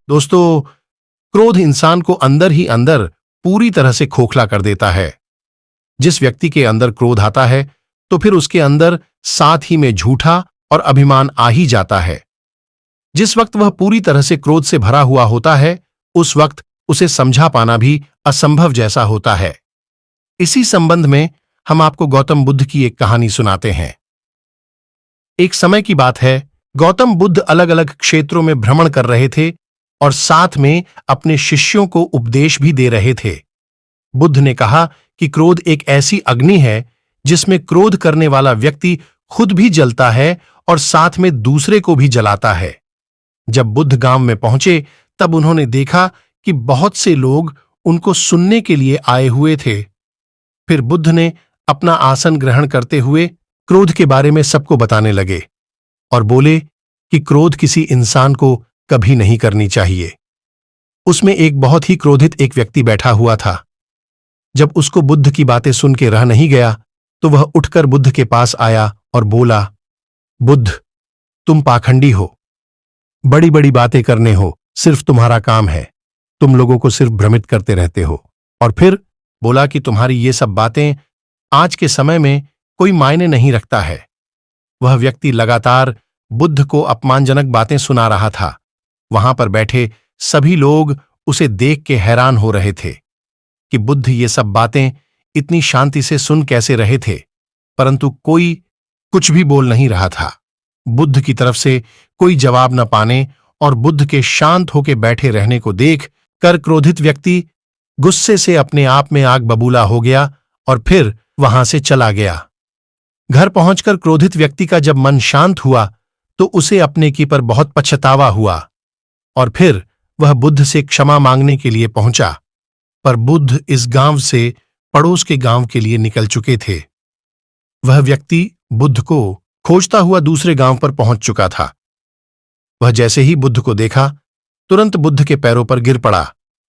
दोस्तों, क्रोध इंसान को अंदर ही अंदर पूरी तरह से खोखला कर देता है। जिस व्यक्ति के अंदर क्रोध आता है तो फिर उसके अंदर साथ ही में झूठा और अभिमान आ ही जाता है। जिस वक्त वह पूरी तरह से क्रोध से भरा हुआ होता है उस वक्त उसे समझा पाना भी असंभव जैसा होता है। इसी संबंध में हम आपको गौतम बुद्ध की एक कहानी सुनाते हैं। एक समय की बात है, गौतम बुद्ध अलग अलग क्षेत्रों में भ्रमण कर रहे थे और साथ में अपने शिष्यों को उपदेश भी दे रहे थे। बुद्ध ने कहा कि क्रोध एक ऐसी अग्नि है जिसमें क्रोध करने वाला व्यक्ति खुद भी जलता है और साथ में दूसरे को भी जलाता है। जब बुद्ध गांव में पहुंचे तब उन्होंने देखा कि बहुत से लोग उनको सुनने के लिए आए हुए थे। फिर बुद्ध ने अपना आसन ग्रहण करते हुए क्रोध के बारे में सबको बताने लगे और बोले कि क्रोध किसी इंसान को कभी नहीं करनी चाहिए। उसमें एक बहुत ही क्रोधित एक व्यक्ति बैठा हुआ था। जब उसको बुद्ध की बातें सुन के रह नहीं गया तो वह उठकर बुद्ध के पास आया और बोला, बुद्ध, तुम पाखंडी हो, बड़ी बड़ी बातें करने हो, सिर्फ तुम्हारा काम है, तुम लोगों को सिर्फ भ्रमित करते रहते हो। और फिर बोला कि तुम्हारी ये सब बातें आज के समय में कोई मायने नहीं रखता है। वह व्यक्ति लगातार बुद्ध को अपमानजनक बातें सुना रहा था। वहां पर बैठे सभी लोग उसे देख के हैरान हो रहे थे कि बुद्ध ये सब बातें इतनी शांति से सुन कैसे रहे थे, परंतु कोई कुछ भी बोल नहीं रहा था। बुद्ध की तरफ से कोई जवाब न पाने और बुद्ध के शांत होकर बैठे रहने को देख कर क्रोधित व्यक्ति गुस्से से अपने आप में आग बबूला हो गया और फिर वहां से चला गया। घर पहुंचकर क्रोधित व्यक्ति का जब मन शांत हुआ तो उसे अपने की पर बहुत पछतावा हुआ और फिर वह बुद्ध से क्षमा मांगने के लिए पहुंचा। पर बुद्ध इस गांव से पड़ोस के गांव के लिए निकल चुके थे। वह व्यक्ति बुद्ध को खोजता हुआ दूसरे गांव पर पहुंच चुका था। वह जैसे ही बुद्ध को देखा तुरंत बुद्ध के पैरों पर गिर पड़ा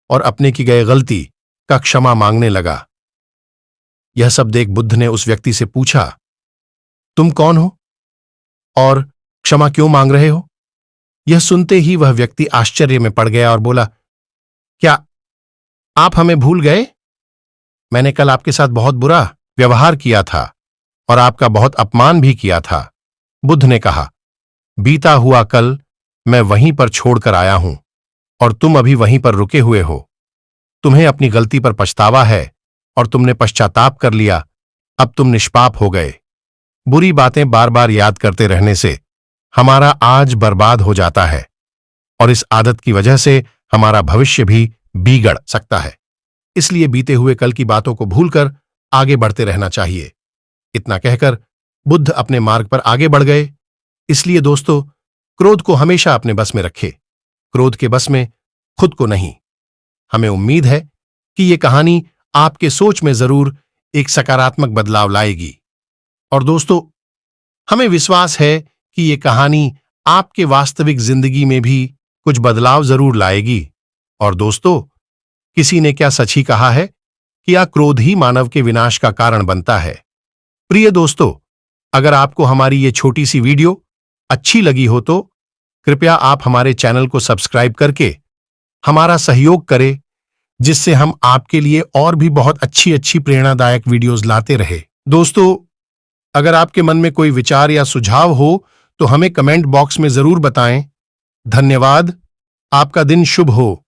और अपने की गई गलती का क्षमा मांगने लगा। यह सब देख बुद्ध ने उस व्यक्ति से पूछा, तुम कौन हो और क्षमा क्यों मांग रहे हो? यह सुनते ही वह व्यक्ति आश्चर्य में पड़ गया और बोला, क्या आप हमें भूल गए? मैंने कल आपके साथ बहुत बुरा व्यवहार किया था और आपका बहुत अपमान भी किया था। बुद्ध ने कहा, बीता हुआ कल मैं वहीं पर छोड़कर आया हूं और तुम अभी वहीं पर रुके हुए हो। तुम्हें अपनी गलती पर पछतावा है और तुमने पश्चाताप कर लिया। अब तुम निष्पाप हो गए। बुरी बातें बार बार याद करते रहने से हमारा आज बर्बाद हो जाता है और इस आदत की वजह से हमारा भविष्य भी बिगड़ सकता है। इसलिए बीते हुए कल की बातों को भूलकर आगे बढ़ते रहना चाहिए। इतना कहकर बुद्ध अपने मार्ग पर आगे बढ़ गए। इसलिए दोस्तों, क्रोध को हमेशा अपने बस में रखें, क्रोध के बस में खुद को नहीं। हमें उम्मीद है कि ये कहानी आपके सोच में जरूर एक सकारात्मक बदलाव लाएगी। और दोस्तों, हमें विश्वास है कि ये कहानी आपके वास्तविक जिंदगी में भी कुछ बदलाव जरूर लाएगी। और दोस्तों, किसी ने क्या सच ही कहा है कि यह क्रोध ही मानव के विनाश का कारण बनता है। प्रिय दोस्तों, अगर आपको हमारी ये छोटी सी वीडियो अच्छी लगी हो तो कृपया आप हमारे चैनल को सब्सक्राइब करके हमारा सहयोग करें, जिससे हम आपके लिए और भी बहुत अच्छी अच्छी प्रेरणादायक वीडियोस लाते रहे। दोस्तों, अगर आपके मन में कोई विचार या सुझाव हो तो हमें कमेंट बॉक्स में जरूर बताएं। धन्यवाद। आपका दिन शुभ हो।